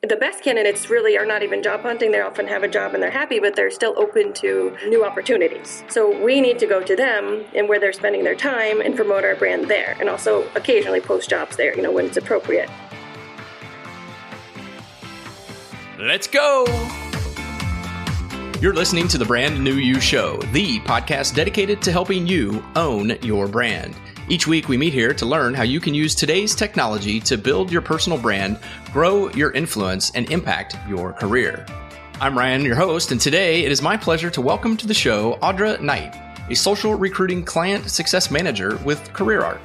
the best candidates really are not even job hunting. They often have a job and they're happy, but they're still open to new opportunities. So we need to go to them and where they're spending their time and promote our brand there, and also occasionally post jobs there, when it's appropriate. Let's go! You're listening to the Brand New You Show, the podcast dedicated to helping you own your brand. Each week we meet here to learn how you can use today's technology to build your personal brand, grow your influence, and impact your career. I'm Ryan, your host, and today it is my pleasure to welcome to the show Audra Knight, a social recruiting client success manager with CareerArc.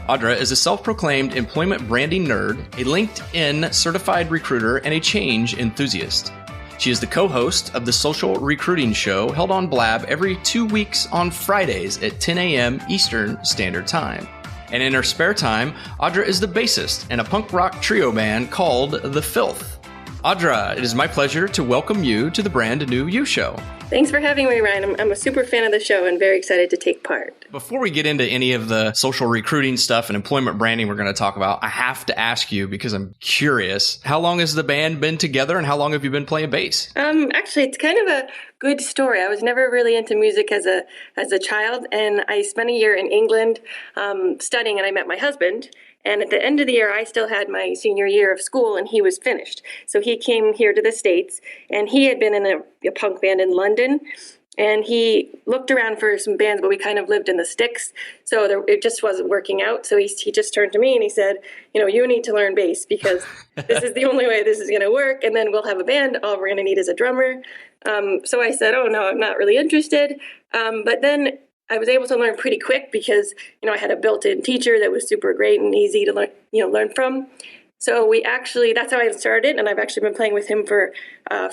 Audra is a self-proclaimed employment branding nerd, a LinkedIn certified recruiter, and a change enthusiast. She is the co-host of the Social Recruiting Show, held on Blab every 2 weeks on Fridays at 10 a.m. Eastern Standard Time. And in her spare time, Audra is the bassist in a punk rock trio band called the Filth. Audra, it is my pleasure to welcome you to the Brand New You Show. Thanks for having me, Ryan. I'm a super fan of the show and very excited to take part. Before we get into any of the social recruiting stuff and employment branding we're going to talk about, I have to ask you, because I'm curious, how long has the band been together and how long have you been playing bass? Actually, it's kind of a good story. I was never really into music as a child, and I spent a year in England studying, and I met my husband. And at the end of the year, I still had my senior year of school, and he was finished. So he came here to the States, and he had been in a punk band in London. And he looked around for some bands, but we kind of lived in the sticks. So it just wasn't working out. So he just turned to me and he said, you need to learn bass because this is the only way this is going to work. And then we'll have a band. All we're going to need is a drummer. So I said, oh, no, I'm not really interested. But then I was able to learn pretty quick because, I had a built-in teacher that was super great and easy to learn from. So that's how I started. And I've actually been playing with him for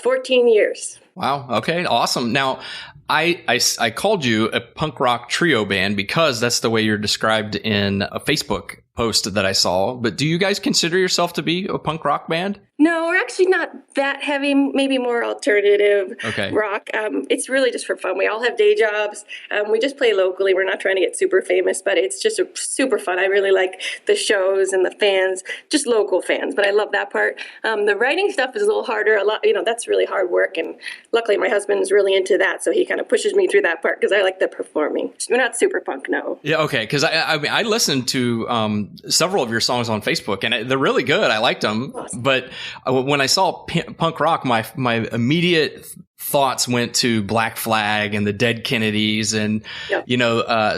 14 years. Wow. Okay. Awesome. Now, I called you a punk rock trio band because that's the way you're described in a Facebook post that I saw. But do you guys consider yourself to be a punk rock band? No, we're actually not that heavy, maybe more alternative rock. It's really just for fun. We all have day jobs. We just play locally. We're not trying to get super famous, but it's just super fun. I really like the shows and the fans, just local fans, but I love that part. The writing stuff is a little harder. That's really hard work, and luckily my husband is really into that, so he kind of pushes me through that part because I like the performing. We're not super punk, no. Yeah, okay, because I listened to several of your songs on Facebook, and they're really good. I liked them, awesome. But when I saw punk rock, my immediate thoughts went to Black Flag and the Dead Kennedys, and yep.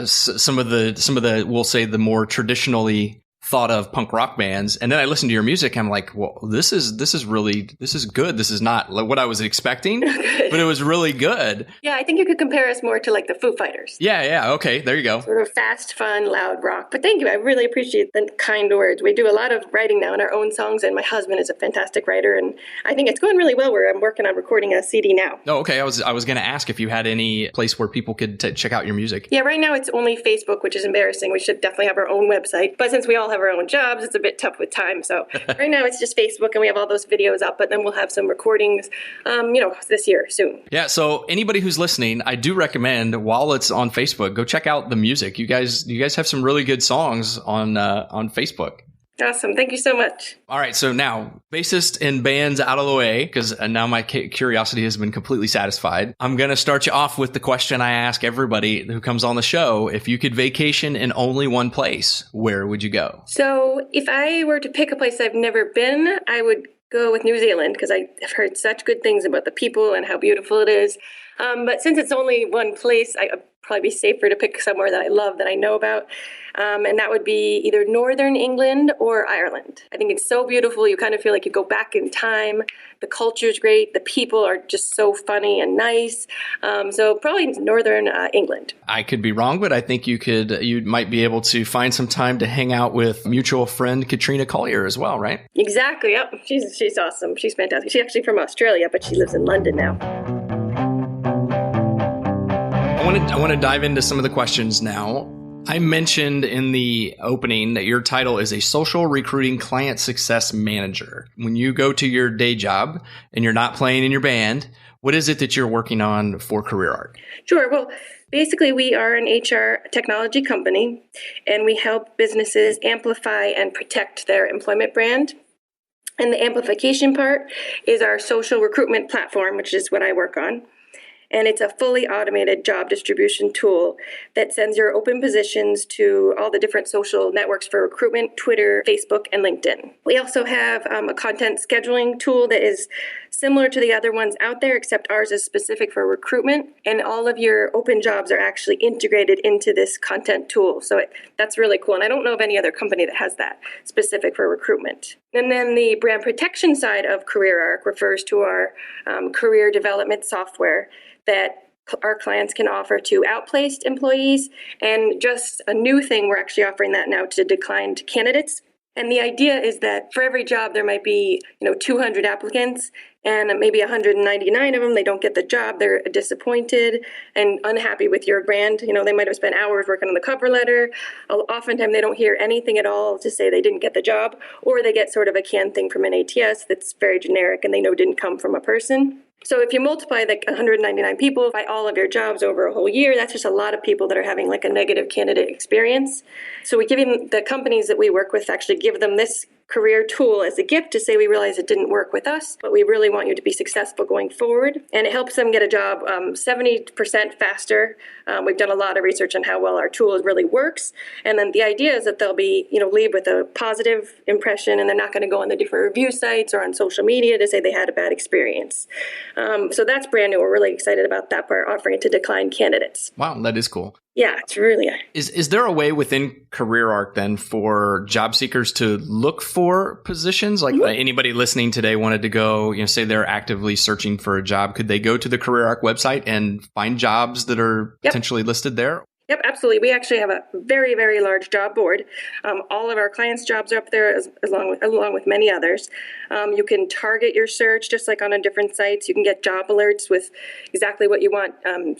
Some of the we'll say the more traditionally thought of punk rock bands. And then I listened to your music. I'm like, well, this is good. This is not what I was expecting, but it was really good. Yeah, I think you could compare us more to like the Foo Fighters. Yeah. Okay, there you go. Sort of fast, fun, loud rock. But thank you. I really appreciate the kind words. We do a lot of writing now in our own songs, and my husband is a fantastic writer, and I think it's going really well. I'm working on recording a CD now. Oh, okay. I was going to ask if you had any place where people could check out your music. Yeah, right now it's only Facebook, which is embarrassing. We should definitely have our own website. But since we all have our own jobs, it's a bit tough with time. So right now it's just Facebook, and we have all those videos up, but then we'll have some recordings, this year soon. Yeah. So anybody who's listening, I do recommend while it's on Facebook, go check out the music. You guys have some really good songs on Facebook. Awesome. Thank you so much. All right. So now, bassist and bands out of the way, because now my curiosity has been completely satisfied. I'm going to start you off with the question I ask everybody who comes on the show. If you could vacation in only one place, where would you go? So if I were to pick a place I've never been, I would go with New Zealand because I've heard such good things about the people and how beautiful it is. But since it's only one place, I'd probably be safer to pick somewhere that I love, that I know about. And that would be either Northern England or Ireland. I think it's so beautiful. You kind of feel like you go back in time. The culture is great. The people are just so funny and nice. So probably Northern England. I could be wrong, but I think you might be able to find some time to hang out with mutual friend Katrina Collier as well, right? Exactly. Yep. She's awesome. She's fantastic. She's actually from Australia, but she lives in London now. I want to dive into some of the questions now. I mentioned in the opening that your title is a social recruiting client success manager. When you go to your day job and you're not playing in your band, what is it that you're working on for CareerArc? Sure. Well, basically, we are an HR technology company, and we help businesses amplify and protect their employment brand. And the amplification part is our social recruitment platform, which is what I work on. And it's a fully automated job distribution tool that sends your open positions to all the different social networks for recruitment: Twitter, Facebook, and LinkedIn. We also have a content scheduling tool that is similar to the other ones out there, except ours is specific for recruitment. And all of your open jobs are actually integrated into this content tool. So that's really cool. And I don't know of any other company that has that specific for recruitment. And then the brand protection side of CareerArc refers to our career development software that our clients can offer to outplaced employees. And just a new thing, we're actually offering that now to declined candidates. And the idea is that for every job, there might be 200 applicants, and maybe 199 of them, they don't get the job. They're disappointed and unhappy with your brand. They might have spent hours working on the cover letter. Oftentimes, they don't hear anything at all to say they didn't get the job, or they get sort of a canned thing from an ATS that's very generic and they know didn't come from a person. So if you multiply the 199 people by all of your jobs over a whole year, that's just a lot of people that are having like a negative candidate experience. So we give them, the companies that we work with actually give them this career tool as a gift to say, we realize it didn't work with us, but we really want you to be successful going forward. And it helps them get a job 70% faster. We've done a lot of research on how well our tool really works. And then the idea is that they'll be, leave with a positive impression, and they're not going to go on the different review sites or on social media to say they had a bad experience. So that's brand new. We're really excited about that part, offering it to declined candidates. Wow, that is cool. Yeah, it's really... Is there a way within CareerArc then for job seekers to look for positions? Like anybody listening today wanted to go, say they're actively searching for a job. Could they go to the CareerArc website and find jobs that are potentially listed there? Yep, absolutely. We actually have a very, very large job board. All of our clients' jobs are up there, along with many others. You can target your search just like on different sites. You can get job alerts with exactly what you want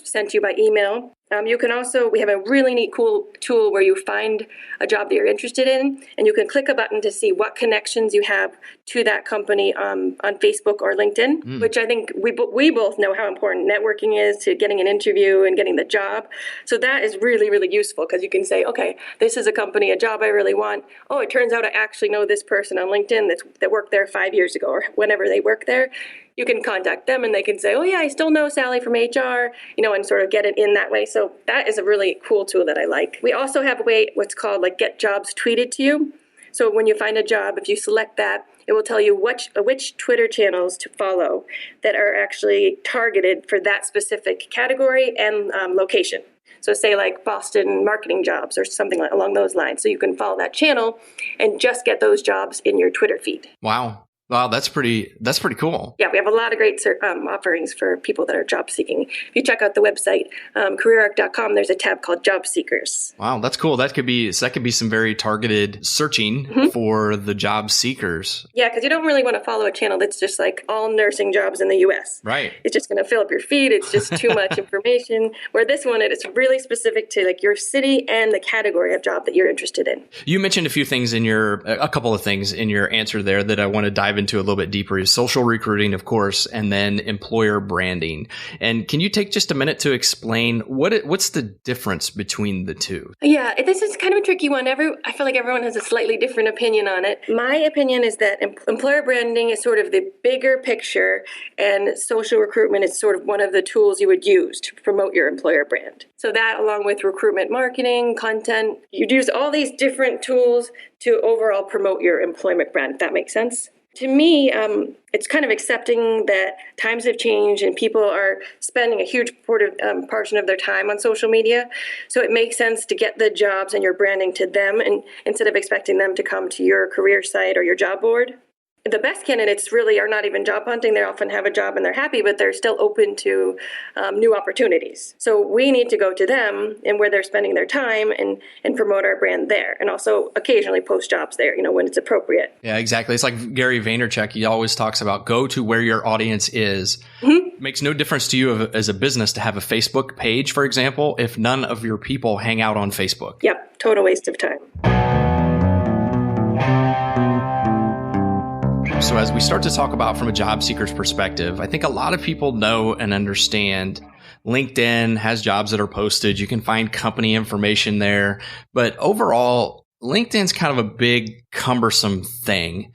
sent to you by email. You can also, we have a really neat, cool tool where you find a job that you're interested in, and you can click a button to see what connections you have to that company on Facebook or LinkedIn, which I think we both know how important networking is to getting an interview and getting the job. So that is really, really useful because you can say, okay, this is a company, a job I really want. Oh, it turns out I actually know this person on LinkedIn that worked there 5 years ago or whenever they worked there. You can contact them and they can say, oh yeah, I still know Sally from HR, and sort of get it in that way. So that is a really cool tool that I like. We also have a way, what's called like get jobs tweeted to you. So when you find a job, if you select that, it will tell you which Twitter channels to follow that are actually targeted for that specific category and location. So say like Boston marketing jobs or something along those lines. So you can follow that channel and just get those jobs in your Twitter feed. Wow. Wow, that's pretty cool. Yeah, we have a lot of great offerings for people that are job seeking. If you check out the website, CareerArc.com, there's a tab called Job Seekers. Wow, that's cool. That could be some very targeted searching for the job seekers. Yeah, because you don't really want to follow a channel that's just like all nursing jobs in the U.S. Right. It's just going to fill up your feed. It's just too much information. Where this one, it's really specific to like your city and the category of job that you're interested in. You mentioned a couple of things in your answer there that I want to dive into a little bit deeper. Is social recruiting, of course, and then employer branding. And can you take just a minute to explain what's the difference between the two? Yeah, this is kind of a tricky one. I feel like everyone has a slightly different opinion on it. My opinion is that employer branding is sort of the bigger picture, and social recruitment is sort of one of the tools you would use to promote your employer brand. So that, along with recruitment marketing, content, you'd use all these different tools to overall promote your employment brand, if that makes sense. To me, it's kind of accepting that times have changed and people are spending a huge portion of their time on social media. So it makes sense to get the jobs and your branding to them, and instead of expecting them to come to your career site or your job board. The best candidates really are not even job hunting. They often have a job and they're happy, but they're still open to new opportunities. So we need to go to them and where they're spending their time and promote our brand there. And also occasionally post jobs there, when it's appropriate. Yeah, exactly. It's like Gary Vaynerchuk. He always talks about go to where your audience is. It makes no difference to you as a business to have a Facebook page, for example, if none of your people hang out on Facebook. Yep, total waste of time. So as we start to talk about from a job seeker's perspective, I think a lot of people know and understand LinkedIn has jobs that are posted. You can find company information there. But overall, LinkedIn's kind of a big, cumbersome thing.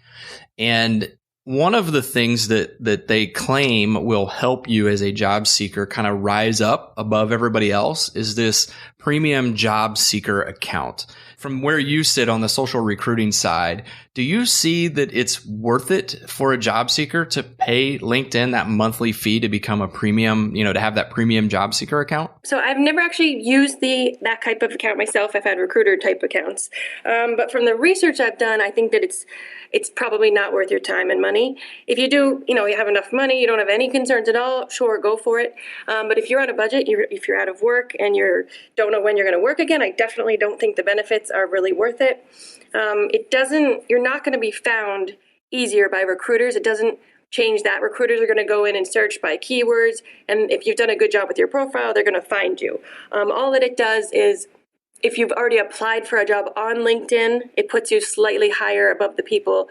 And one of the things that they claim will help you as a job seeker kind of rise up above everybody else is this premium job seeker account. From where you sit on the social recruiting side, do you see that it's worth it for a job seeker to pay LinkedIn that monthly fee to become a premium, to have that premium job seeker account? So I've never actually used that type of account myself. I've had recruiter type accounts. But from the research I've done, I think that it's probably not worth your time and money. If you do, you have enough money, you don't have any concerns at all, sure, go for it. But if you're on a budget, if you're out of work and you don't know when you're going to work again, I definitely don't think the benefits are really worth it. You're not going to be found easier by recruiters. It doesn't change that. Recruiters are going to go in and search by keywords. And if you've done a good job with your profile, they're going to find you. All that it does is, if you've already applied for a job on LinkedIn, it puts you slightly higher above the people,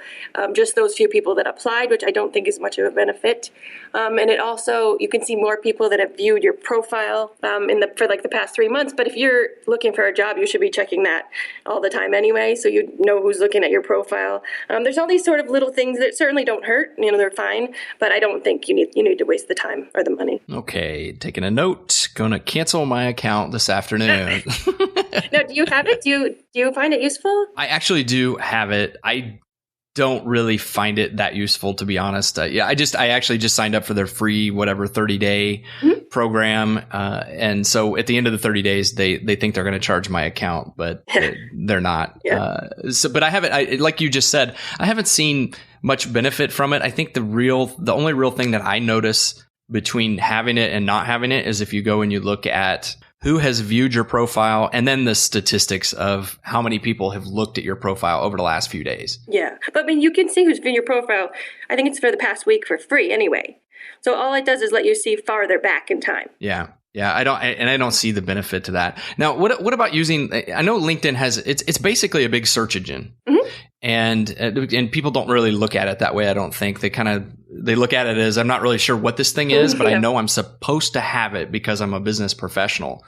just those few people that applied, which I don't think is much of a benefit. And it also, you can see more people that have viewed your profile for the past 3 months. But if you're looking for a job, you should be checking that all the time anyway, so you know who's looking at your profile. There's all these sort of little things that certainly don't hurt. They're fine, but I don't think you need to waste the time or the money. Okay, taking a note. Going to cancel my account this afternoon. Now, do you have it? Do you find it useful? I actually do have it. I don't really find it that useful, to be honest. I actually just signed up for their free 30-day program. And so at the end of the 30 days, they think they're going to charge my account, but they're not. Yeah. But like you just said, I haven't seen much benefit from it. I think the only real thing that I notice between having it and not having it is if you go and you look at who has viewed your profile and then the statistics of how many people have looked at your profile over the last few days. Yeah. But you can see who's viewed your profile. I think it's for the past week for free anyway. So all it does is let you see farther back in time. Yeah. Yeah, I don't see the benefit to that. Now, what about using? I know LinkedIn has it's basically a big search engine, and people don't really look at it that way. I don't think they look at it as, I'm not really sure what this thing is, but I know I'm supposed to have it because I'm a business professional.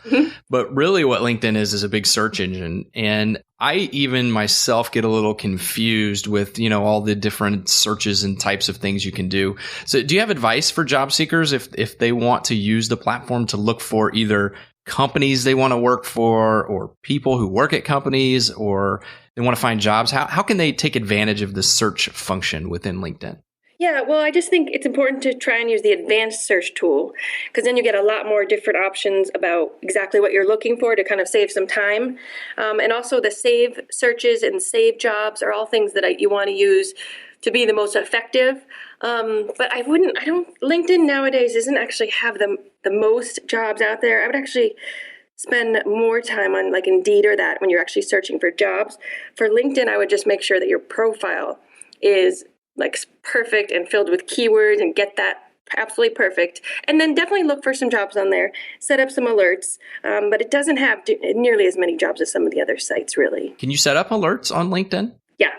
But really, what LinkedIn is a big search engine, and I even myself get a little confused with all the different searches and types of things you can do. So, do you have advice for job seekers if they want to use the platform to look for either companies they want to work for, or people who work at companies, or they want to find jobs? How can they take advantage of the search function within LinkedIn? Yeah, well, I just think it's important to try and use the advanced search tool, because then you get a lot more different options about exactly what you're looking for to kind of save some time. And also the save searches and save jobs are all things that you want to use to be the most effective. But LinkedIn nowadays doesn't actually have the most jobs out there. I would actually spend more time on like Indeed or that when you're actually searching for jobs. For LinkedIn, I would just make sure that your profile is like perfect and filled with keywords and get that absolutely perfect. And then definitely look for some jobs on there, set up some alerts, but it doesn't have nearly as many jobs as some of the other sites, really. Can you set up alerts on LinkedIn? Yeah.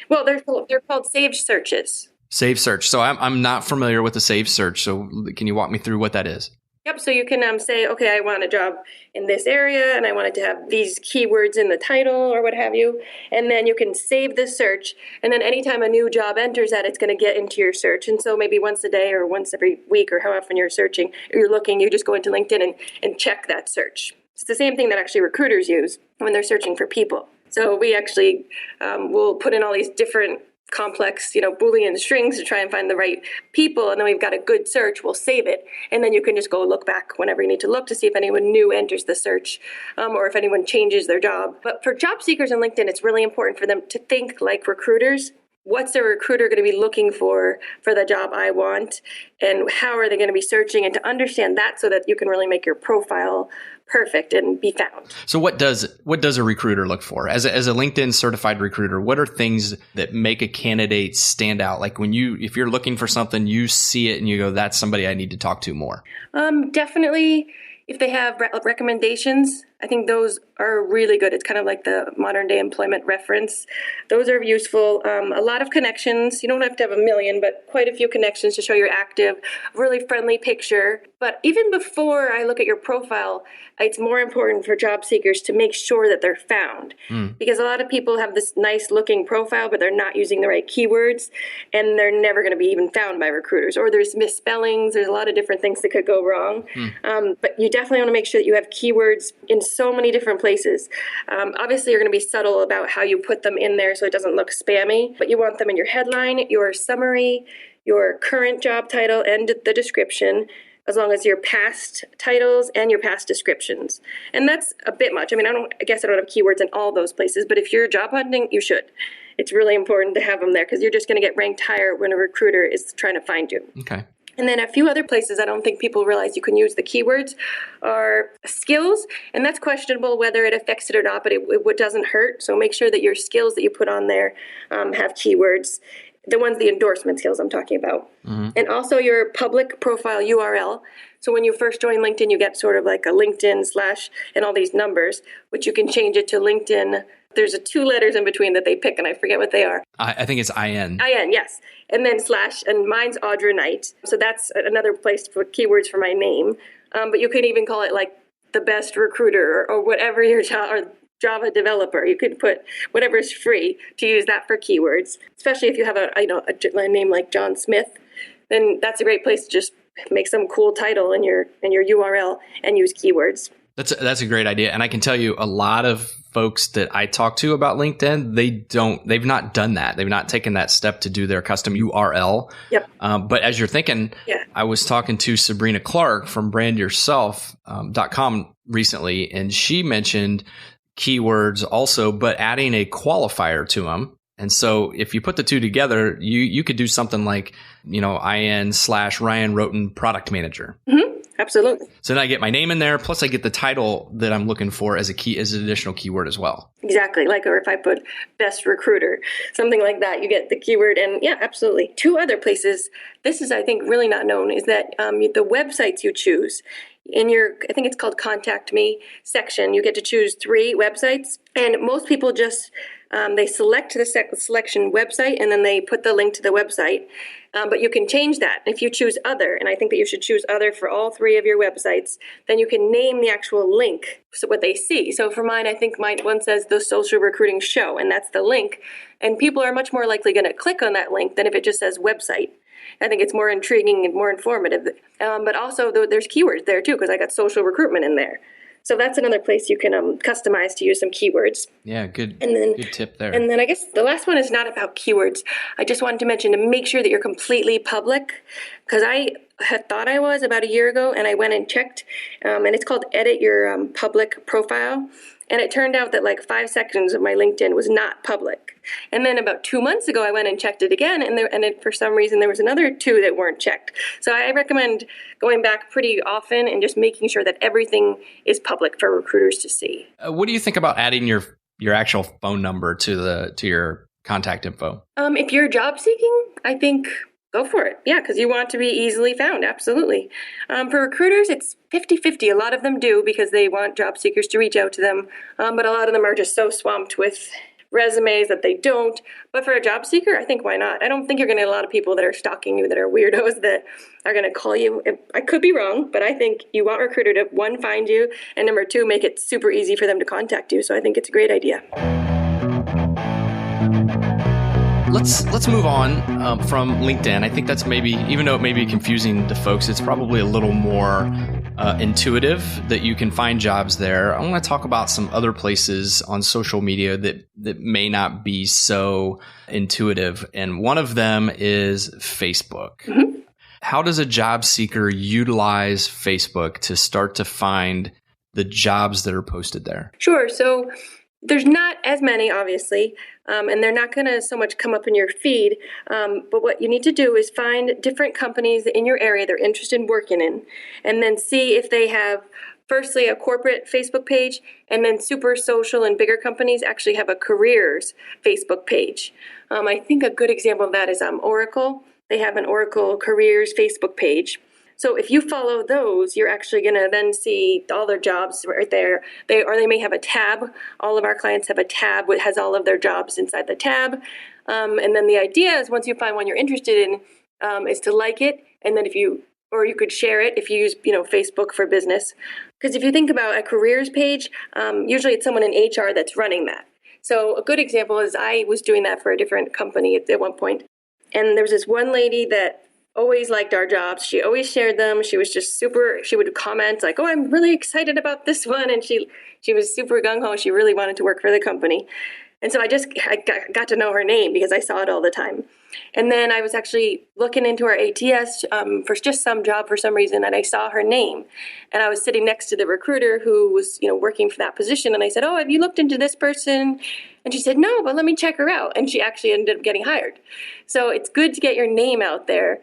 Well, they're called saved searches. Save search. So I'm not familiar with the save search. So can you walk me through what that is? Yep. So you can say, okay, I want a job in this area and I want it to have these keywords in the title or what have you. And then you can save the search. And then anytime a new job enters that, it's going to get into your search. And so maybe once a day or once every week or how often you're searching, or you're looking, you just go into LinkedIn and check that search. It's the same thing that actually recruiters use when they're searching for people. So we actually will put in all these different complex, Boolean strings to try and find the right people. And then we've got a good search, we'll save it. And then you can just go look back whenever you need to look to see if anyone new enters the search or if anyone changes their job. But for job seekers on LinkedIn, it's really important for them to think like recruiters. What's a recruiter going to be looking for the job I want? And how are they going to be searching? And to understand that so that you can really make your profile perfect and be found. So what does a recruiter look for? As a LinkedIn certified recruiter, what are things that make a candidate stand out? Like if you're looking for something, you see it and you go, that's somebody I need to talk to more. Definitely if they have recommendations I think those are really good. It's kind of like the modern day employment reference. Those are useful. A lot of connections. You don't have to have a million, but quite a few connections to show you're active. Really friendly picture. But even before I look at your profile, it's more important for job seekers to make sure that they're found. Because a lot of people have this nice looking profile, but they're not using the right keywords, and they're never going to be even found by recruiters. Or there's misspellings. There's a lot of different things that could go wrong. But you definitely want to make sure that you have keywords in so many different places. Obviously, you're going to be subtle about how you put them in there so it doesn't look spammy, but you want them in your headline, your summary, your current job title, and the description, as long as your past titles and your past descriptions. And that's a bit much. I mean, I guess I don't have keywords in all those places, but if you're job hunting, you should. It's really important to have them there because you're just going to get ranked higher when a recruiter is trying to find you. Okay. And then a few other places I don't think people realize you can use the keywords are skills, and that's questionable whether it affects it or not, but it doesn't hurt. So make sure that your skills that you put on there have keywords. The endorsement skills I'm talking about. And also your public profile URL. So when you first join LinkedIn, you get sort of like a LinkedIn / and all these numbers, which you can change it to LinkedIn. There's 2 letters in between that they pick, and I forget what they are. I think it's IN. IN, yes. And then /, and mine's Audra Knight. So that's another place to put keywords for my name. But you could even call it like the best recruiter or whatever your job, or Java developer. You could put whatever's free to use that for keywords, especially if you have a name like John Smith. Then that's a great place to just make some cool title in your URL and use keywords. That's a great idea. And I can tell you a lot of folks that I talk to about LinkedIn, they've not done that. They've not taken that step to do their custom URL. Yep. But as you're thinking, I was talking to Sabrina Clark from brandyourself.com recently, and she mentioned keywords also, but adding a qualifier to them. And so if you put the 2 together, you could do something like, IN / Ryan Roten product manager. Absolutely. So then I get my name in there, plus I get the title that I'm looking for as an additional keyword as well. Exactly. Or if I put best recruiter, something like that, you get the keyword. And yeah, absolutely. 2 other places, this is, I think, really not known, is that the websites you choose in your, I think it's called Contact Me section, you get to choose 3 websites. And most people just, they select the selection website and then they put the link to the website. But you can change that. If you choose other, and I think that you should choose other for all 3 of your websites, then you can name the actual link, so what they see. So for mine, I think one says the Social Recruiting Show, and that's the link. And people are much more likely going to click on that link than if it just says website. I think it's more intriguing and more informative. But also there's keywords there too, because I got social recruitment in there. So that's another place you can customize to use some keywords. Yeah, good tip there. And then I guess the last one is not about keywords. I just wanted to mention to make sure that you're completely public, because I had thought I was about a year ago, and I went and checked, and it's called Edit Your Public Profile. And it turned out that like 5 sections of my LinkedIn was not public. And then about 2 months ago, I went and checked it again, and for some reason there was another 2 that weren't checked. So I recommend going back pretty often and just making sure that everything is public for recruiters to see. What do you think about adding your actual phone number to your contact info? If you're job seeking, I think go for it. Yeah, because you want to be easily found. Absolutely. For recruiters, it's 50-50. A lot of them do because they want job seekers to reach out to them. But a lot of them are just so swamped with resumes that they don't. But for a job seeker, I think why not? I don't think you're going to get a lot of people that are stalking you that are weirdos that are going to call you. I could be wrong, but I think you want a recruiter to, 1, find you, and number 2, make it super easy for them to contact you. So I think it's a great idea. Let's move on from LinkedIn. I think that's maybe, even though it may be confusing to folks, it's probably a little more intuitive that you can find jobs there. I want to talk about some other places on social media that may not be so intuitive. And one of them is Facebook. Mm-hmm. How does a job seeker utilize Facebook to start to find the jobs that are posted there? Sure. So there's not as many, obviously, and they're not going to so much come up in your feed. But what you need to do is find different companies in your area they're interested in working in, and then see if they have, firstly, a corporate Facebook page, and then super social and bigger companies actually have a careers Facebook page. I think a good example of that is Oracle. They have an Oracle careers Facebook page. So if you follow those, you're actually going to then see all their jobs right there. They may have a tab. All of our clients have a tab that has all of their jobs inside the tab. And then the idea is once you find one you're interested in, is to like it. And then you could share it if you use, Facebook for business. Because if you think about a careers page, usually it's someone in HR that's running that. So a good example is I was doing that for a different company at one point. And there was this one lady that always liked our jobs. She always shared them. She was just she would comment like, oh, I'm really excited about this one. And she was super gung-ho. She really wanted to work for the company. And so I got to know her name because I saw it all the time. And then I was actually looking into our ATS for just some job for some reason, and I saw her name. And I was sitting next to the recruiter who was, working for that position. And I said, oh, have you looked into this person? And she said, no, but let me check her out. And she actually ended up getting hired. So it's good to get your name out there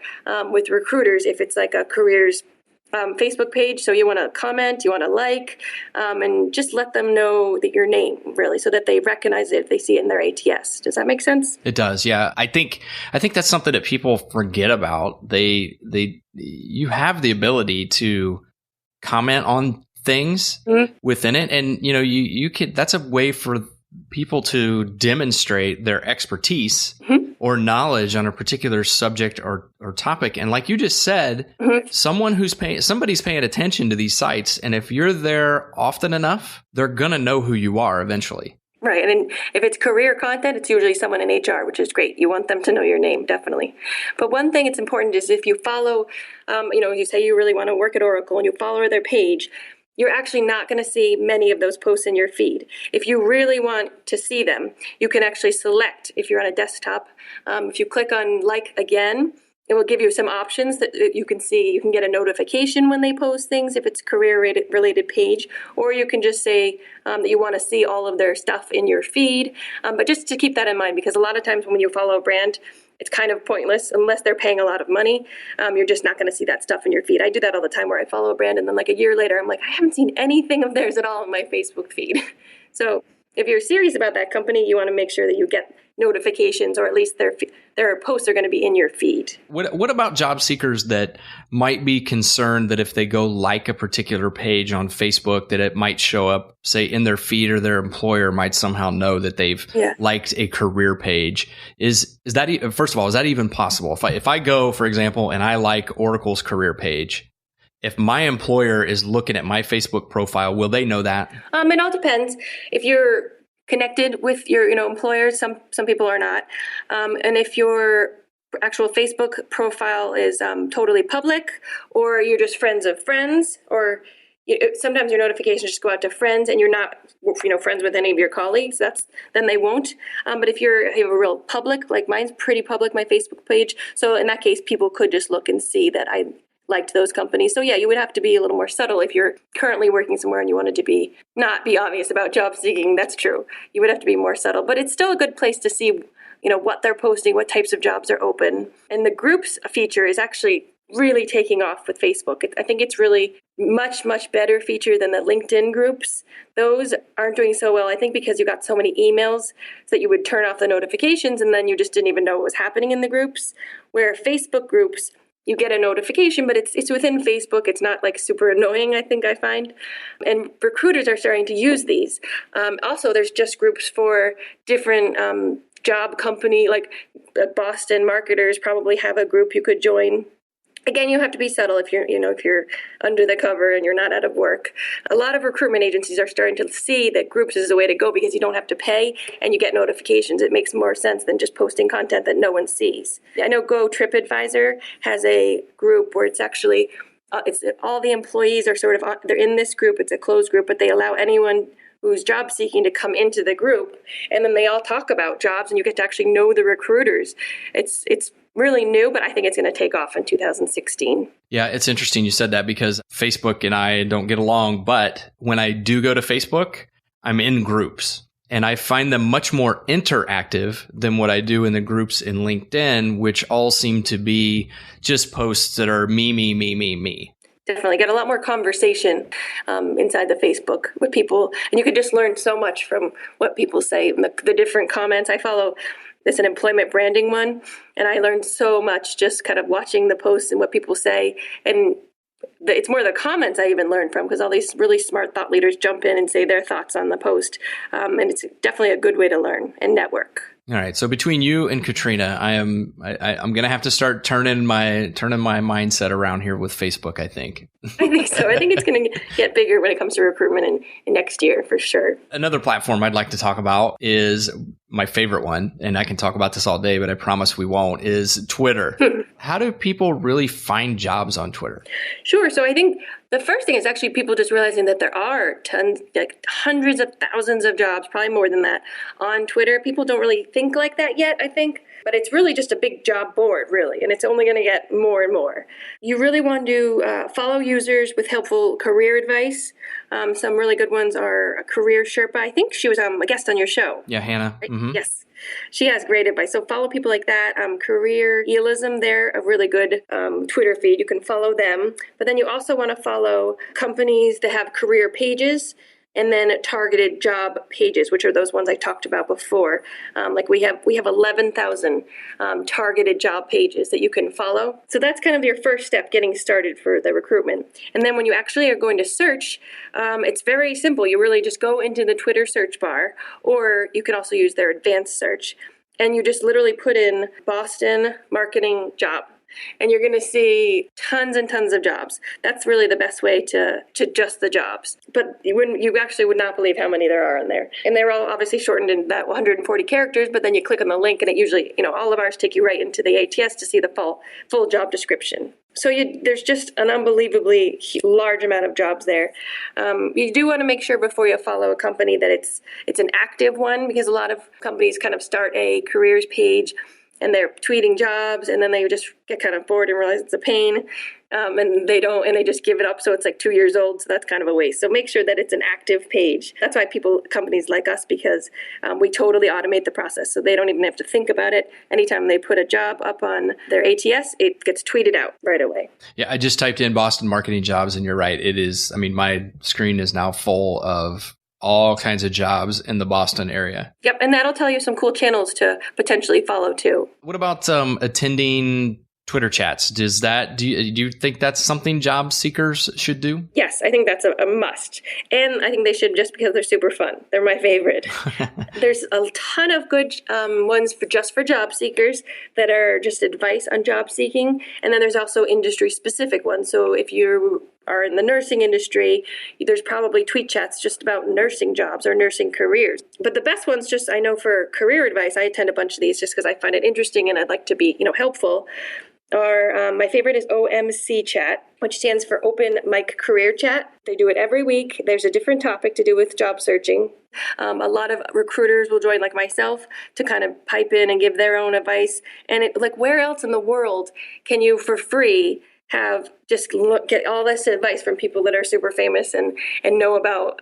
with recruiters if it's like a careers Facebook page. So you want to comment, you want to like, and just let them know that your name really, so that they recognize it if they see it in their ATS. Does that make sense? It does. Yeah. I think that's something that people forget about. You have the ability to comment on things within it. And, you could, that's a way for people to demonstrate their expertise or knowledge on a particular subject or topic. And like you just said, somebody's paying attention to these sites. And if you're there often enough, they're going to know who you are eventually. Right. And if it's career content, it's usually someone in HR, which is great. You want them to know your name, definitely. But one thing that's important is if you follow, you say you really want to work at Oracle and you follow their page, you're actually not going to see many of those posts in your feed. If you really want to see them, you can actually select, if you're on a desktop, if you click on like again, it will give you some options that you can see. You can get a notification when they post things if it's career-related page, or you can just say that you want to see all of their stuff in your feed. But just to keep that in mind, because a lot of times when you follow a brand, it's kind of pointless unless they're paying a lot of money. You're just not going to see that stuff in your feed. I do that all the time where I follow a brand and then like a year later, I'm like, I haven't seen anything of theirs at all in my Facebook feed. So if you're serious about that company, you want to make sure that you get notifications, or at least their posts are going to be in your feed. What about job seekers that might be concerned that if they go like a particular page on Facebook, that it might show up, say, in their feed, or their employer might somehow know that they've liked a career page? Is that, first of all, is that even possible? If I go, for example, and I like Oracle's career page, if my employer is looking at my Facebook profile, will they know that? It all depends. If you're connected with your employers, some people are not, and if your actual Facebook profile is totally public, or you're just friends of friends, or sometimes your notifications just go out to friends and you're not friends with any of your colleagues, then they won't. But if you have a real public, like mine's pretty public, my Facebook page, so in that case people could just look and see that I liked those companies. So yeah, you would have to be a little more subtle if you're currently working somewhere and you wanted to not be obvious about job seeking. That's true. You would have to be more subtle, but it's still a good place to see, what they're posting, what types of jobs are open. And the groups feature is actually really taking off with Facebook. I think it's really much, much better feature than the LinkedIn groups. Those aren't doing so well, I think, because you got so many emails that you would turn off the notifications and then you just didn't even know what was happening in the groups. Where Facebook groups, you get a notification, but it's within Facebook. It's not like super annoying, I find. And recruiters are starting to use these. Also, there's just groups for different job company, like Boston marketers probably have a group you could join. Again, you have to be subtle if you're under the cover and you're not out of work. A lot of recruitment agencies are starting to see that groups is the way to go because you don't have to pay and you get notifications. It makes more sense than just posting content that no one sees. I know Go TripAdvisor has a group where it's actually it's all the employees are they're in this group. It's a closed group, but they allow anyone who's job seeking to come into the group, and then they all talk about jobs, and you get to actually know the recruiters. It's really new, but I think it's going to take off in 2016. Yeah, it's interesting you said that because Facebook and I don't get along, but when I do go to Facebook, I'm in groups. And I find them much more interactive than what I do in the groups in LinkedIn, which all seem to be just posts that are me. Definitely get a lot more conversation inside the Facebook with people. And you could just learn so much from what people say, the different comments. I follow an employment branding one, and I learned so much just kind of watching the posts and what people say. And it's more the comments I even learn from, because all these really smart thought leaders jump in and say their thoughts on the post. And it's definitely a good way to learn and network. All right. So between you and Katrina, I'm going to have to start turning my mindset around here with Facebook, I think. I think so. I think it's going to get bigger when it comes to recruitment in next year, for sure. Another platform I'd like to talk about is my favorite one, and I can talk about this all day, but I promise we won't, is Twitter. How do people really find jobs on Twitter? Sure. So I think the first thing is actually people just realizing that there are tons, like hundreds of thousands of jobs, probably more than that, on Twitter. People don't really think like that yet, I think. But it's really just a big job board, really, and it's only going to get more and more. You really want to follow users with helpful career advice. Some really good ones are Career Sherpa. I think she was a guest on your show. Yeah, Hannah. Right? Mm-hmm. Yes. She has great advice. So follow people like that. Career Realism, they're a really good Twitter feed. You can follow them. But then you also want to follow companies that have career pages, and then targeted job pages, which are those ones I talked about before. Like we have 11,000 targeted job pages that you can follow. So that's kind of your first step getting started for the recruitment. And then when you actually are going to search, it's very simple. You really just go into the Twitter search bar, or you can also use their advanced search. And you just literally put in Boston marketing job. And you're going to see tons and tons of jobs. That's really the best way to just the jobs. But you actually would not believe how many there are in there. And they're all obviously shortened in that 140 characters, but then you click on the link and it usually, all of ours take you right into the ATS to see the full job description. So there's just an unbelievably large amount of jobs there. You do want to make sure before you follow a company that it's an active one, because a lot of companies kind of start a careers page and they're tweeting jobs, and then they just get kind of bored and realize it's a pain, and they just give it up. So it's like 2 years old. So that's kind of a waste. So make sure that it's an active page. That's why companies like us, because we totally automate the process. So they don't even have to think about it. Anytime they put a job up on their ATS, it gets tweeted out right away. Yeah, I just typed in Boston marketing jobs, and you're right. It is, my screen is now full of all kinds of jobs in the Boston area. Yep, and that'll tell you some cool channels to potentially follow too. What about attending Twitter chats? Do you think that's something job seekers should do? Yes, I think that's a must. And I think they should, just because they're super fun. They're my favorite. There's a ton of good ones for job seekers that are just advice on job seeking. And then there's also industry specific ones. So if you are in the nursing industry, there's probably tweet chats just about nursing jobs or nursing careers. But the best ones, just I know for career advice, I attend a bunch of these just because I find it interesting and I'd like to be, helpful. My favorite is OMC Chat, which stands for Open Mic Career Chat. They do it every week. There's a different topic to do with job searching. A lot of recruiters will join, like myself, to kind of pipe in and give their own advice. And where else in the world can you, for free, get all this advice from people that are super famous and know about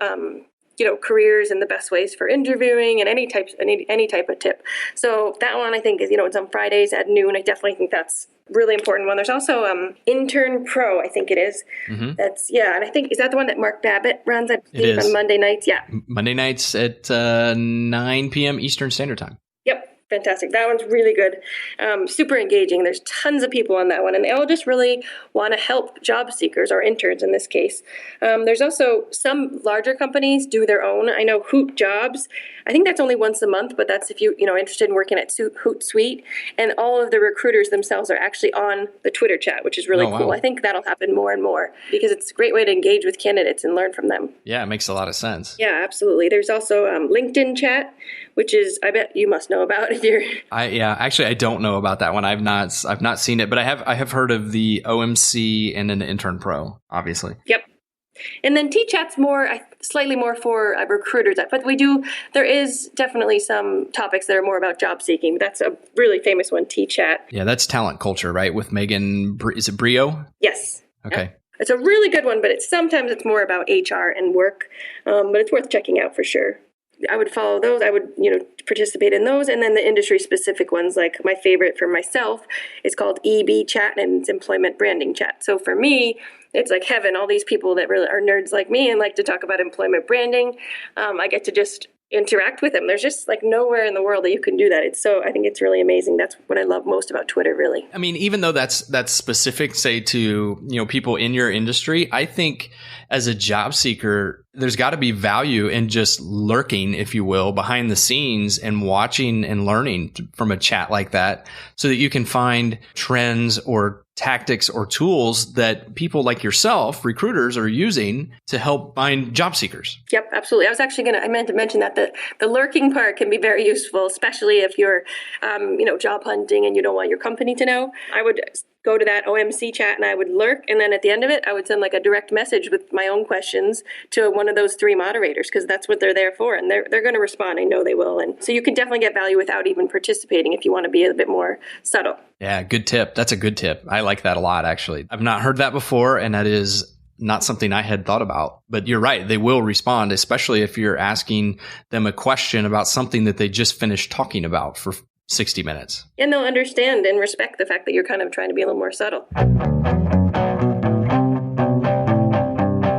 careers and the best ways for interviewing and any type of tip. So that one I think is, it's on Fridays at noon. I definitely think that's really important one. There's also Intern Pro, I think it is. Mm-hmm. And I think, is that the one that Mark Babbitt runs, I believe, on Monday nights? Yeah. Monday nights at 9 p.m. Eastern Standard Time. Yep. Fantastic. That one's really good. Super engaging. There's tons of people on that one, and they all just really want to help job seekers, or interns in this case. There's also some larger companies do their own. I know Hoot Jobs. I think that's only once a month, but that's if you interested in working at Hootsuite. And all of the recruiters themselves are actually on the Twitter chat, which is really cool. Wow. I think that'll happen more and more because it's a great way to engage with candidates and learn from them. Yeah, it makes a lot of sense. Yeah, absolutely. There's also LinkedIn chat, which is, I bet you must know about if you're. Actually, I don't know about that one. I've not seen it, but I have heard of the OMC and then the Intern Pro, obviously. Yep. And then T-Chat's slightly more for recruiters, but there is definitely some topics that are more about job seeking. That's a really famous one, T-Chat. Yeah, that's Talent Culture, right? With Megan, is it Brio? Yes. Okay. Yep. It's a really good one, but sometimes it's more about HR and work, but it's worth checking out for sure. I would follow those. I would, participate in those. And then the industry specific ones, like my favorite for myself is called EB Chat, and it's Employment Branding Chat. So for me, it's like heaven. All these people that really are nerds like me and like to talk about employment branding. I get to just interact with them. There's just like nowhere in the world that you can do that. I think it's really amazing. That's what I love most about Twitter, really. I mean, even though that's specific, say, to, people in your industry, I think as a job seeker, there's got to be value in just lurking, if you will, behind the scenes and watching and learning from a chat like that so that you can find trends or tactics or tools that people like yourself, recruiters, are using to help find job seekers. Yep, absolutely. I meant to mention that the lurking part can be very useful, especially if you're, job hunting and you don't want your company to know. I would go to that OMC chat and I would lurk. And then at the end of it, I would send like a direct message with my own questions to one of those 3 moderators, because that's what they're there for. And they're going to respond. I know they will. And so you can definitely get value without even participating if you want to be a bit more subtle. Yeah, good tip. That's a good tip. I like that a lot, actually. I've not heard that before, and that is not something I had thought about. But you're right. They will respond, especially if you're asking them a question about something that they just finished talking about for 60 minutes. And they'll understand and respect the fact that you're kind of trying to be a little more subtle.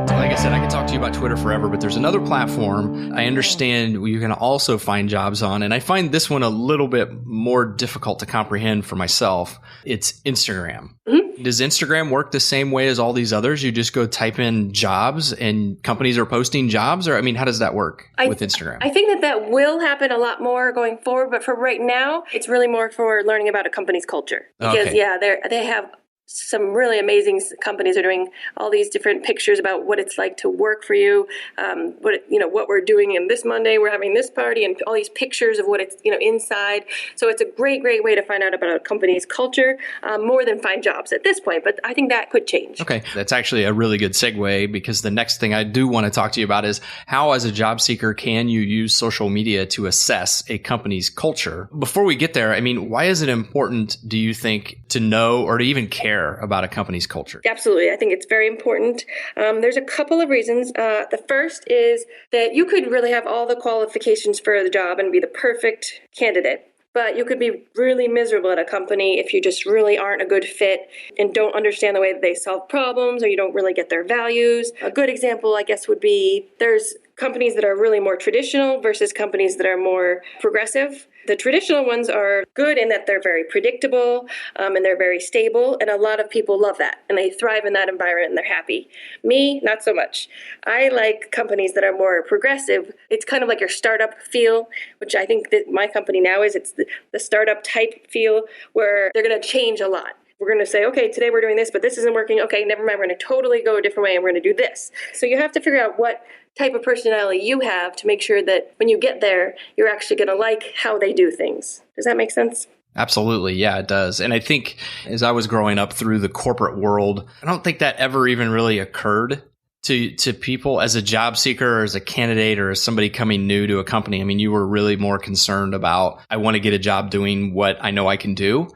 Like I said, I could talk to you about Twitter forever, but there's another platform I understand you can also find jobs on. And I find this one a little bit more difficult to comprehend for myself. It's Instagram. Mm-hmm. Does Instagram work the same way as all these others? You just go type in jobs and companies are posting jobs? Or, I mean, how does that work with Instagram? I think that will happen a lot more going forward. But for right now, it's really more for learning about a company's culture. Because, they have some really amazing companies are doing all these different pictures about what it's like to work for you, what we're doing in this Monday, we're having this party, and all these pictures of what it's, inside. So it's a great way to find out about a company's culture, more than find jobs at this point. But I think that could change. Okay. That's actually a really good segue, because the next thing I do want to talk to you about is how, as a job seeker, can you use social media to assess a company's culture? Before we get there, I mean, why is it important, do you think, to know or to even care about a company's culture? Absolutely. I think it's very important. There's a couple of reasons. The first is that you could really have all the qualifications for the job and be the perfect candidate, but you could be really miserable at a company if you just really aren't a good fit and don't understand the way that they solve problems, or you don't really get their values. A good example, I guess, would be there's companies that are really more traditional versus companies that are more progressive. The traditional ones are good in that they're very predictable and they're very stable, and a lot of people love that and they thrive in that environment and they're happy. Me, not so much. I like companies that are more progressive. It's kind of like your startup feel, which I think that my company now is. It's the startup type feel where they're going to change a lot. We're going to say, okay, today we're doing this, but this isn't working. Okay, never mind. We're going to totally go a different way and we're going to do this. So you have to figure out what type of personality you have to make sure that when you get there, you're actually going to like how they do things. Does that make sense? Absolutely. Yeah, it does. And I think as I was growing up through the corporate world, I don't think that ever even really occurred to people as a job seeker or as a candidate or as somebody coming new to a company. I mean, you were really more concerned about, I want to get a job doing what I know I can do.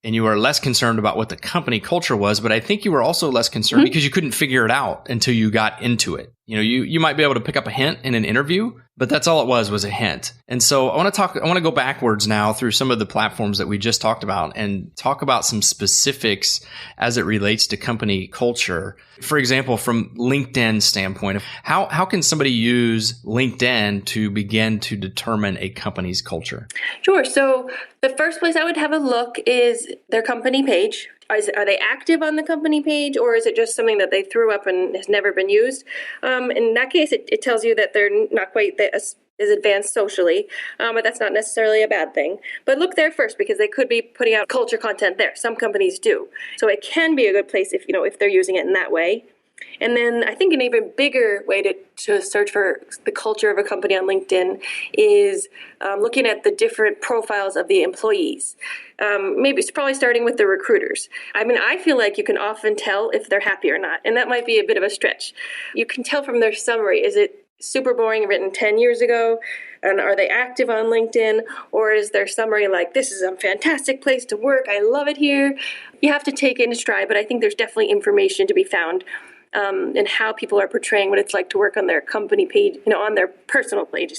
And you were less concerned about what the company culture was, but I think you were also less concerned because you couldn't figure it out until you got into it. You might be able to pick up a hint in an interview, but that's all it was a hint. And so I want to go backwards now through some of the platforms that we just talked about and talk about some specifics as it relates to company culture. For example, from LinkedIn standpoint, how can somebody use LinkedIn to begin to determine a company's culture? Sure. So the first place I would have a look is their company page. Are they active on the company page, or is it just something that they threw up and has never been used? In that case, it tells you that they're not quite as advanced socially, but that's not necessarily a bad thing. But look there first, because they could be putting out culture content there. Some companies do. So it can be a good place if they're using it in that way. And then I think an even bigger way to search for the culture of a company on LinkedIn is looking at the different profiles of the employees. Maybe it's probably starting with the recruiters. I mean, I feel like you can often tell if they're happy or not, and that might be a bit of a stretch. You can tell from their summary. Is it super boring, written 10 years ago? And are they active on LinkedIn? Or is their summary like, this is a fantastic place to work, I love it here? You have to take it in stride, but I think there's definitely information to be found and how people are portraying what it's like to work on their company page, on their personal page,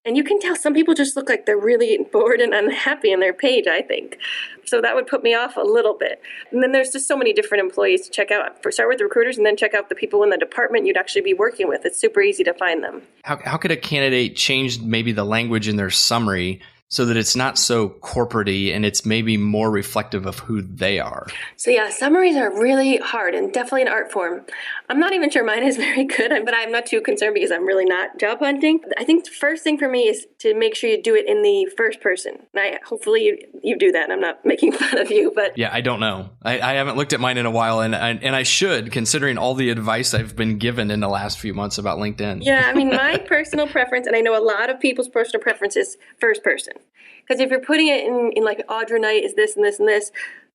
And you can tell some people just look like they're really bored and unhappy in their page, I think. So that would put me off a little bit. And then there's just so many different employees to check out. Start with recruiters and then check out the people in the department you'd actually be working with. It's super easy to find them. How could a candidate change maybe the language in their summary so that it's not so corporate-y and it's maybe more reflective of who they are? So yeah, summaries are really hard and definitely an art form. I'm not even sure mine is very good, but I'm not too concerned because I'm really not job hunting. I think the first thing for me is to make sure you do it in the first person. And hopefully you do that. I'm not making fun of you, but... Yeah, I don't know. I haven't looked at mine in a while, and I should, considering all the advice I've been given in the last few months about LinkedIn. Yeah, I mean, my personal preference, and I know a lot of people's personal preference, is first person. Because if you're putting it in like Audra Knight is this and this and this,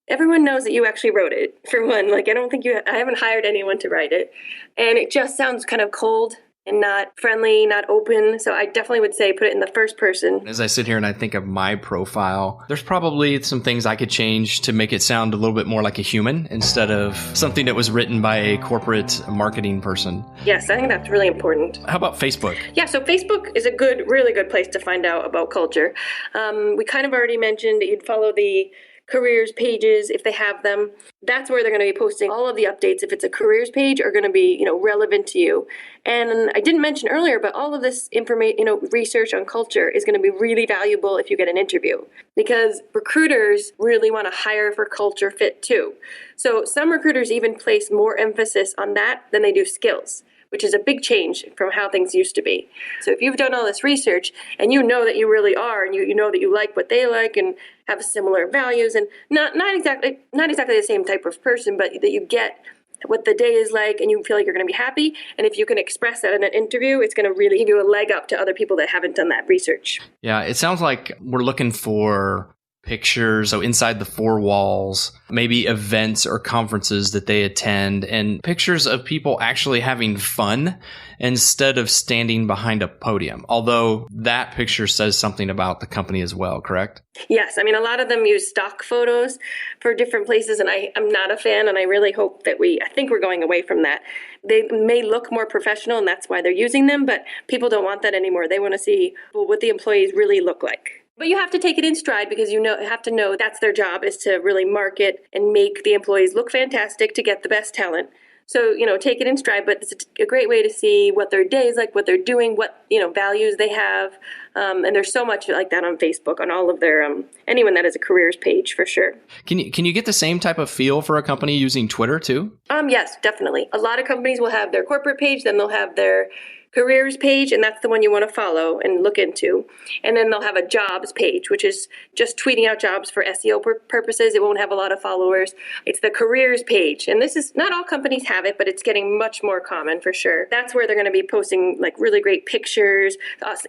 everyone knows that you actually wrote it, for one. Like, I haven't hired anyone to write it. And it just sounds kind of cold and not friendly, not open. So I definitely would say put it in the first person. As I sit here and I think of my profile, there's probably some things I could change to make it sound a little bit more like a human instead of something that was written by a corporate marketing person. Yes, I think that's really important. How about Facebook? Yeah, so Facebook is a really good place to find out about culture. We kind of already mentioned that you'd follow the careers pages if they have them. That's where they're going to be posting all of the updates. If it's a careers page, are going to be, relevant to you. And I didn't mention earlier, but all of this information, research on culture is going to be really valuable if you get an interview, because recruiters really want to hire for culture fit too. So some recruiters even place more emphasis on that than they do skills, which is a big change from how things used to be. So if you've done all this research and you know that you really are, and you know that you like what they like and have similar values, and not exactly the same type of person, but that you get what the day is like and you feel like you're going to be happy. And if you can express that in an interview, it's going to really give you a leg up to other people that haven't done that research. Yeah, it sounds like we're looking for pictures, so inside the four walls, maybe events or conferences that they attend, and pictures of people actually having fun instead of standing behind a podium. Although that picture says something about the company as well, correct? Yes. I mean, a lot of them use stock photos for different places, and I'm not a fan, and I really hope that I think we're going away from that. They may look more professional, and that's why they're using them, but people don't want that anymore. They want to see what the employees really look like. But you have to take it in stride, because you have to know that's their job, is to really market and make the employees look fantastic to get the best talent. So, take it in stride, but it's a great way to see what their day is like, what they're doing, what, values they have. And there's so much like that on Facebook, on all of their, anyone that has a careers page, for sure. Can you get the same type of feel for a company using Twitter too? Yes, definitely. A lot of companies will have their corporate page, then they'll have their careers page, and that's the one you want to follow and look into. And then they'll have a jobs page, which is just tweeting out jobs for SEO purposes. It won't have a lot of followers. It's the careers page. And this is, not all companies have it, but it's getting much more common for sure. That's where they're going to be posting like really great pictures,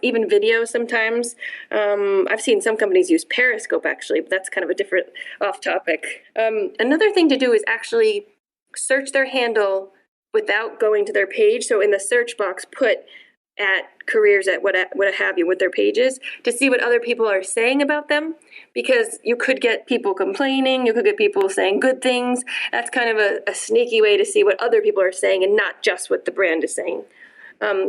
even videos sometimes. I've seen some companies use Periscope actually, but that's kind of a different off topic. Another thing to do is actually search their handle without going to their page. So in the search box, put at careers at what have you with their pages to see what other people are saying about them, because you could get people complaining, you could get people saying good things. That's kind of a sneaky way to see what other people are saying and not just what the brand is saying.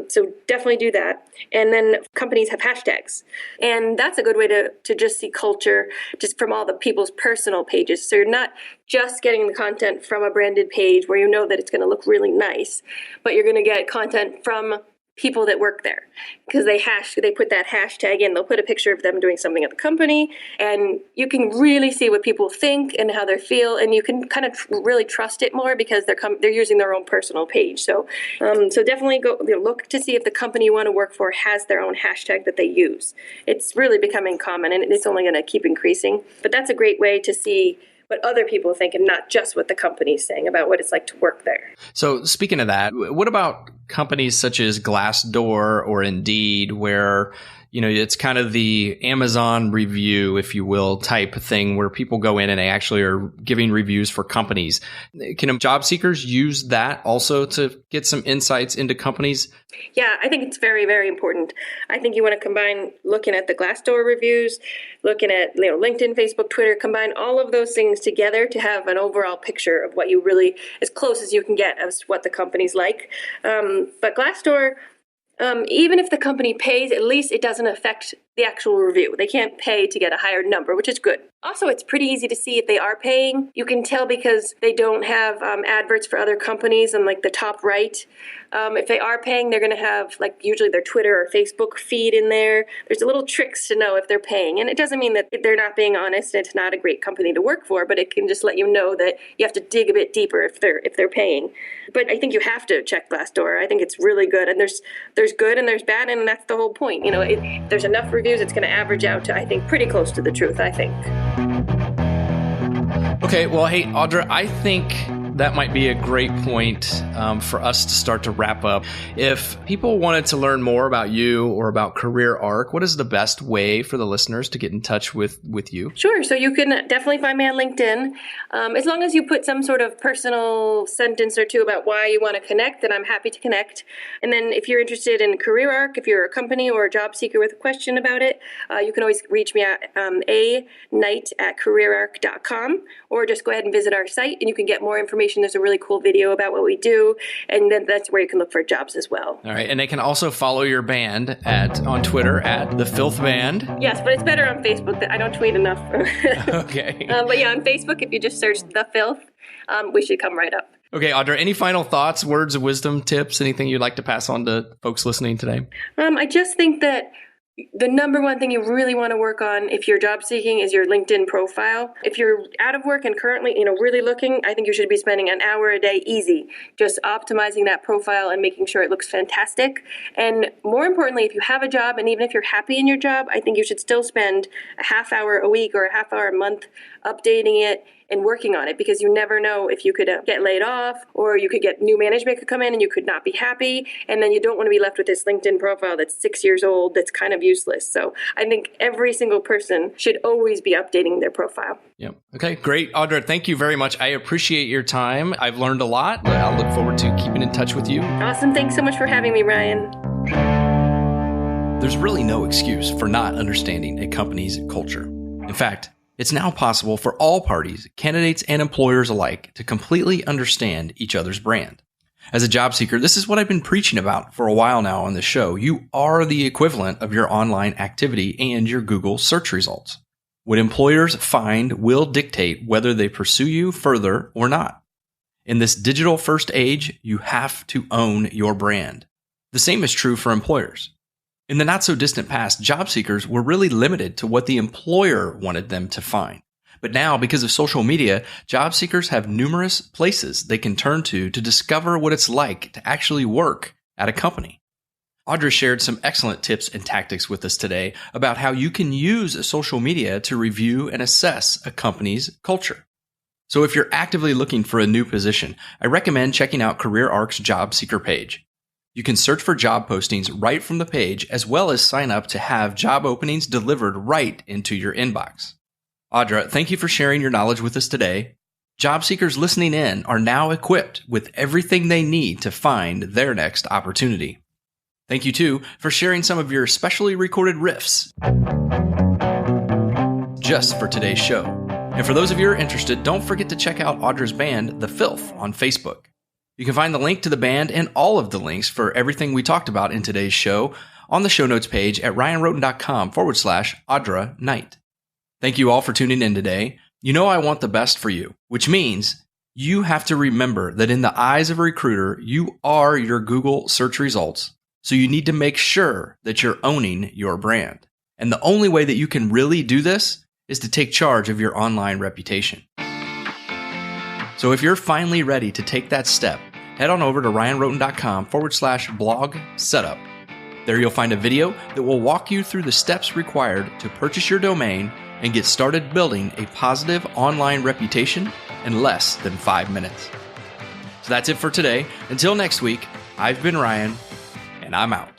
So definitely do that. And then companies have hashtags. And that's a good way to just see culture just from all the people's personal pages. So you're not just getting the content from a branded page where you know that it's going to look really nice, but you're going to get content from people that work there, because they put that hashtag in. They'll put a picture of them doing something at the company, and you can really see what people think and how they feel, and you can kind of really trust it more because they're using their own personal page. So definitely go look to see if the company you want to work for has their own hashtag that they use. It's really becoming common, and it's only going to keep increasing. But that's a great way to see what other people think and not just what the company's saying about what it's like to work there. So speaking of that, what about companies such as Glassdoor or Indeed, where it's kind of the Amazon review, if you will, type thing where people go in and they actually are giving reviews for companies? Can job seekers use that also to get some insights into companies? Yeah, I think it's very, very important. I think you want to combine looking at the Glassdoor reviews, looking at LinkedIn, Facebook, Twitter, combine all of those things together to have an overall picture of what you really, as close as you can get, as what the company's like. But Glassdoor, Even if the company pays, at least it doesn't affect the actual review. They can't pay to get a higher number, which is good. Also, it's pretty easy to see if they are paying. You can tell because they don't have adverts for other companies on like the top right. If they are paying, they're going to have like usually their Twitter or Facebook feed in there. There's little tricks to know if they're paying. And it doesn't mean that they're not being honest and it's not a great company to work for, but it can just let you know that you have to dig a bit deeper if they're paying. But I think you have to check Glassdoor. I think it's really good. And there's good and there's bad, and that's the whole point. You know, if there's enough reviews, it's going to average out to, I think, pretty close to the truth, I think. Okay, well, hey, Audra, I think that might be a great point for us to start to wrap up. If people wanted to learn more about you or about CareerArc, what is the best way for the listeners to get in touch with you? Sure. So you can definitely find me on LinkedIn. As long as you put some sort of personal sentence or two about why you want to connect, then I'm happy to connect. And then if you're interested in CareerArc, if you're a company or a job seeker with a question about it, you can always reach me at aknight@careerarc.com, or just go ahead and visit our site and you can get more information. There's a really cool video about what we do, and then that's where you can look for jobs as well. All right, and they can also follow your band on Twitter at the Filth Band. Yes, but it's better on Facebook. I don't tweet enough. Okay. But yeah, on Facebook, if you just search The Filth, we should come right up. Okay, Audra, any final thoughts, words of wisdom, tips, anything you'd like to pass on to folks listening today? I just think that the number one thing you really want to work on if you're job seeking is your LinkedIn profile. If you're out of work and currently, really looking, I think you should be spending an hour a day easy, just optimizing that profile and making sure it looks fantastic. And more importantly, if you have a job and even if you're happy in your job, I think you should still spend a half hour a week or a half hour a month updating it and working on it, because you never know if you could get laid off, or you could get new management could come in and you could not be happy, and then you don't want to be left with this LinkedIn profile that's 6 years old that's kind of useless. So I think every single person should always be updating their profile. Yep. Okay, great. Audra, thank you very much. I appreciate your time. I've learned a lot. I'll look forward to keeping in touch with you. Awesome. Thanks so much for having me, Ryan. There's really no excuse for not understanding a company's culture. In fact, it's now possible for all parties, candidates and employers alike, to completely understand each other's brand. As a job seeker, this is what I've been preaching about for a while now on the show. You are the equivalent of your online activity and your Google search results. What employers find will dictate whether they pursue you further or not. In this digital first age, you have to own your brand. The same is true for employers. In the not-so-distant past, job seekers were really limited to what the employer wanted them to find. But now, because of social media, job seekers have numerous places they can turn to discover what it's like to actually work at a company. Audra shared some excellent tips and tactics with us today about how you can use social media to review and assess a company's culture. So if you're actively looking for a new position, I recommend checking out CareerArc's job seeker page. You can search for job postings right from the page, as well as sign up to have job openings delivered right into your inbox. Audra, thank you for sharing your knowledge with us today. Job seekers listening in are now equipped with everything they need to find their next opportunity. Thank you, too, for sharing some of your specially recorded riffs just for today's show. And for those of you who are interested, don't forget to check out Audra's band, The Filth, on Facebook. You can find the link to the band and all of the links for everything we talked about in today's show on the show notes page at ryanroten.com/Audra Knight. Thank you all for tuning in today. You know I want the best for you, which means you have to remember that in the eyes of a recruiter, you are your Google search results. So you need to make sure that you're owning your brand. And the only way that you can really do this is to take charge of your online reputation. So if you're finally ready to take that step, head on over to ryanroten.com/blog setup. There you'll find a video that will walk you through the steps required to purchase your domain and get started building a positive online reputation in less than 5 minutes. So that's it for today. Until next week, I've been Ryan, and I'm out.